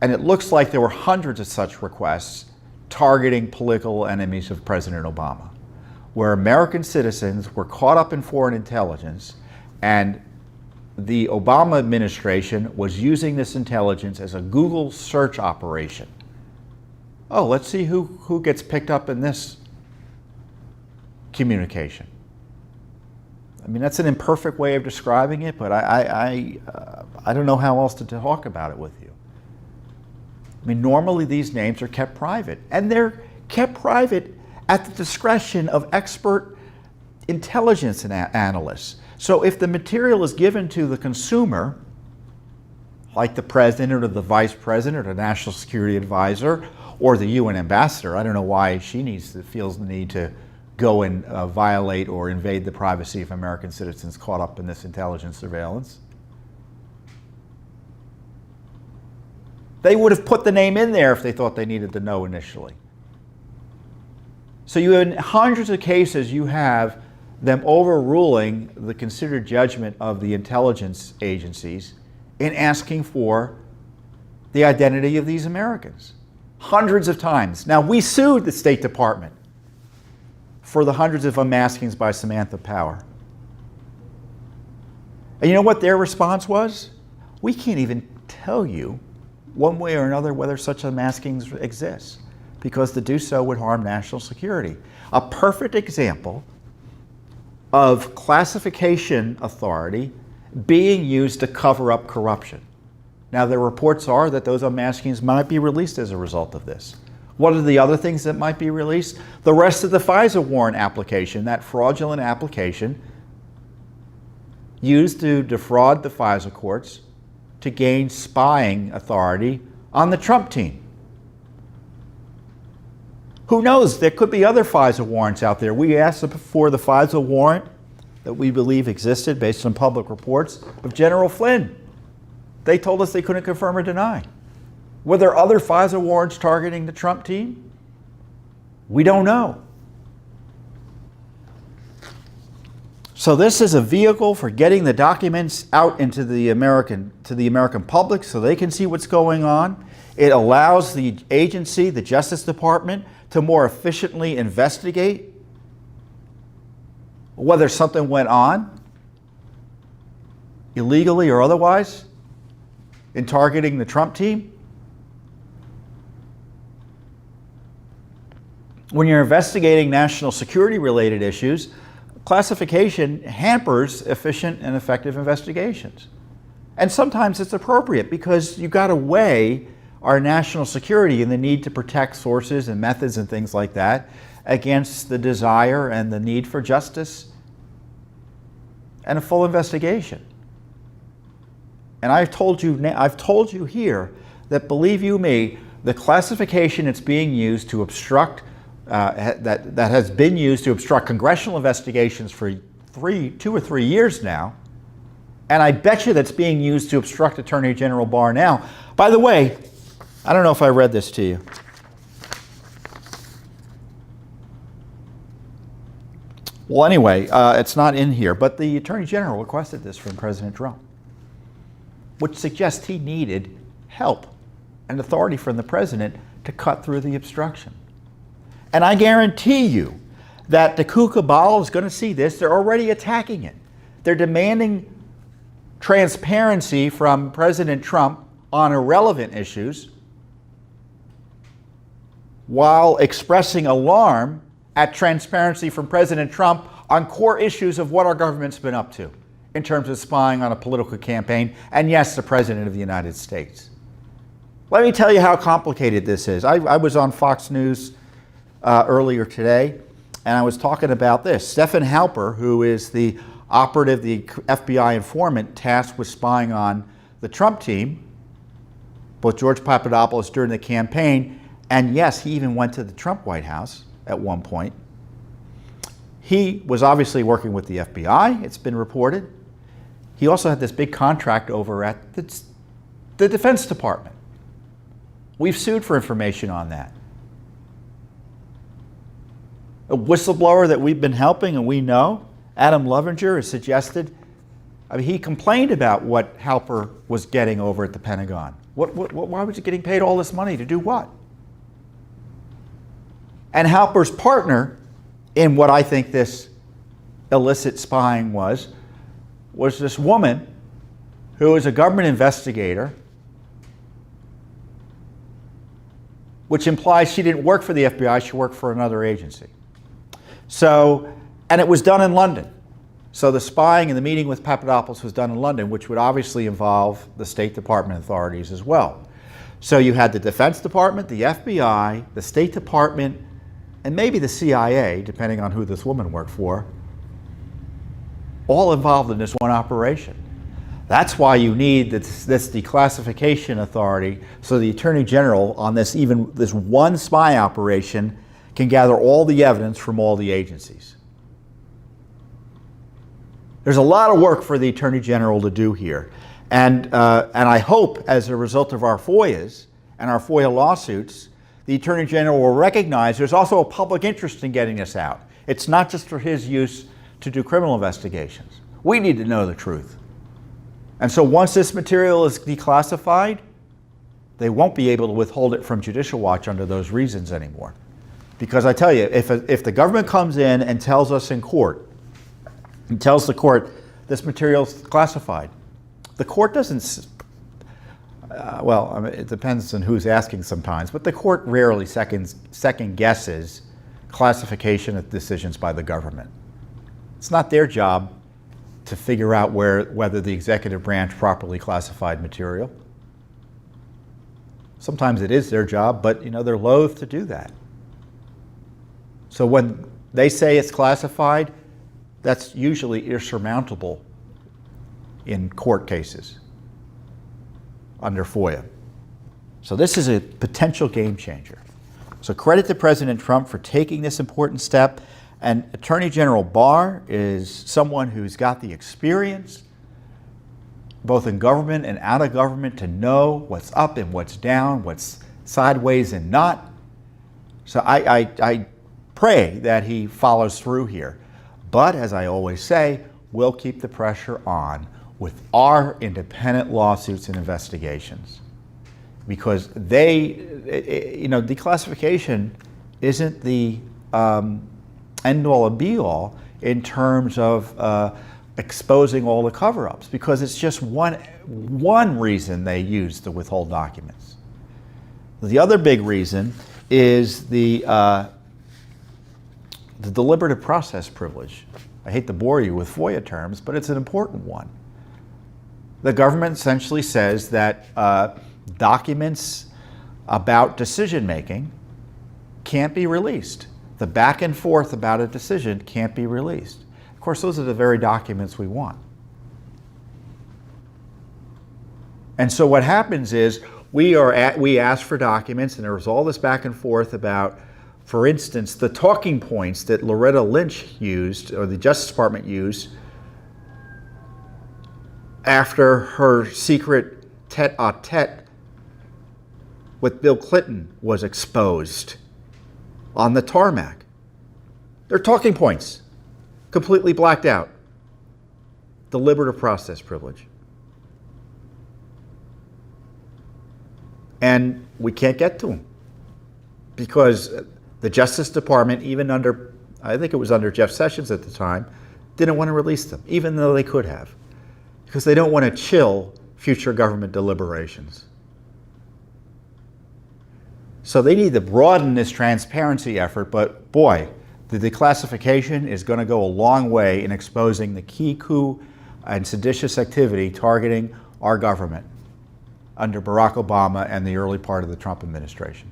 And it looks like there were hundreds of such requests targeting political enemies of President Obama, where American citizens were caught up in foreign intelligence, and the Obama administration was using this intelligence as a Google search operation. Oh, let's see who gets picked up in this communication. I mean, that's an imperfect way of describing it, but I don't know how else to talk about it with you. I mean, normally these names are kept private, and they're kept private at the discretion of expert intelligence analysts. So if the material is given to the consumer, like the president or the vice president or the national security advisor or the UN ambassador, I don't know why she feels the need to go and violate or invade the privacy of American citizens caught up in this intelligence surveillance. They would have put the name in there if they thought they needed to know initially. So in hundreds of cases, you have them overruling the considered judgment of the intelligence agencies in asking for the identity of these Americans. Hundreds of times. Now, we sued the State Department for the hundreds of unmaskings by Samantha Power. And you know what their response was? We can't even tell you one way or another whether such unmaskings exist, because to do so would harm national security. A perfect example of classification authority being used to cover up corruption. Now, the reports are that those unmaskings might be released as a result of this. What are the other things that might be released? The rest of the FISA warrant application, that fraudulent application used to defraud the FISA courts to gain spying authority on the Trump team. Who knows? There could be other FISA warrants out there. We asked for the FISA warrant that we believe existed based on public reports of General Flynn. They told us they couldn't confirm or deny. Were there other FISA warrants targeting the Trump team? We don't know. So this is a vehicle for getting the documents out into the American public so they can see what's going on. It allows the agency, the Justice Department, to more efficiently investigate whether something went on, illegally or otherwise, in targeting the Trump team. When you're investigating national security related issues, classification hampers efficient and effective investigations. And sometimes it's appropriate because you've got to weigh our national security and the need to protect sources and methods and things like that against the desire and the need for justice and a full investigation. And I've told you here that, believe you me, the classification that's being used to obstruct that has been used to obstruct congressional investigations for 2 or 3 years now, and I bet you that's being used to obstruct Attorney General Barr now. By the way, I don't know if I read this to you. Well, anyway, it's not in here, but the Attorney General requested this from President Trump, which suggests he needed help and authority from the president to cut through the obstruction. And I guarantee you that the coup cabal is going to see this. They're already attacking it. They're demanding transparency from President Trump on irrelevant issues while expressing alarm at transparency from President Trump on core issues of what our government's been up to in terms of spying on a political campaign, and yes, the President of the United States. Let me tell you how complicated this is. I was on Fox News earlier today, and I was talking about this. Stephen Halper, who is the operative, the FBI informant tasked with spying on the Trump team, both George Papadopoulos during the campaign, and yes, he even went to the Trump White House at one point. He was obviously working with the FBI, it's been reported. He also had this big contract over at the Defense Department. We've sued for information on that. A whistleblower that we've been helping and we know, Adam Lovinger, has suggested, he complained about what Halper was getting over at the Pentagon. Why was he getting paid all this money to do what? And Halper's partner in what I think this illicit spying was this woman who was a government investigator, which implies she didn't work for the FBI, she worked for another agency. So, and it was done in London. So the spying and the meeting with Papadopoulos was done in London, which would obviously involve the State Department authorities as well. So you had the Defense Department, the FBI, the State Department, and maybe the CIA, depending on who this woman worked for, all involved in this one operation. That's why you need this declassification authority, so the Attorney General on this one spy operation can gather all the evidence from all the agencies. There's a lot of work for the Attorney General to do here. And I hope, as a result of our FOIAs and our FOIA lawsuits, the Attorney General will recognize there's also a public interest in getting this out. It's not just for his use to do criminal investigations. We need to know the truth. And so once this material is declassified, they won't be able to withhold it from Judicial Watch under those reasons anymore. Because I tell you, if the government comes in and tells us in court, and tells the court this material is classified, the court doesn't, it depends on who's asking sometimes, but the court rarely second guesses classification of decisions by the government. It's not their job to figure out whether the executive branch properly classified material. Sometimes it is their job, but they're loath to do that. So when they say it's classified, that's usually insurmountable in court cases under FOIA. So this is a potential game changer. So credit to President Trump for taking this important step. And Attorney General Barr is someone who's got the experience, both in government and out of government, to know what's up and what's down, what's sideways and not. So I pray that he follows through here. But as I always say, we'll keep the pressure on with our independent lawsuits and investigations. Because declassification isn't the end-all and be-all in terms of exposing all the cover-ups, because it's just one reason they use to withhold documents. The other big reason is the deliberative process privilege. I hate to bore you with FOIA terms, but it's an important one. The government essentially says that documents about decision-making can't be released. The back and forth about a decision can't be released. Of course, those are the very documents we want. And so what happens is we ask for documents, and there was all this back and forth about, for instance, the talking points that Loretta Lynch used, or the Justice Department used, after her secret tete-a-tete with Bill Clinton was exposed on the tarmac. They're talking points, completely blacked out. Deliberative process privilege. And we can't get to them because the Justice Department, even under, I think it was under Jeff Sessions at the time, didn't want to release them, even though they could have, because they don't want to chill future government deliberations. So they need to broaden this transparency effort, but boy, the declassification is going to go a long way in exposing the key coup and seditious activity targeting our government under Barack Obama and the early part of the Trump administration.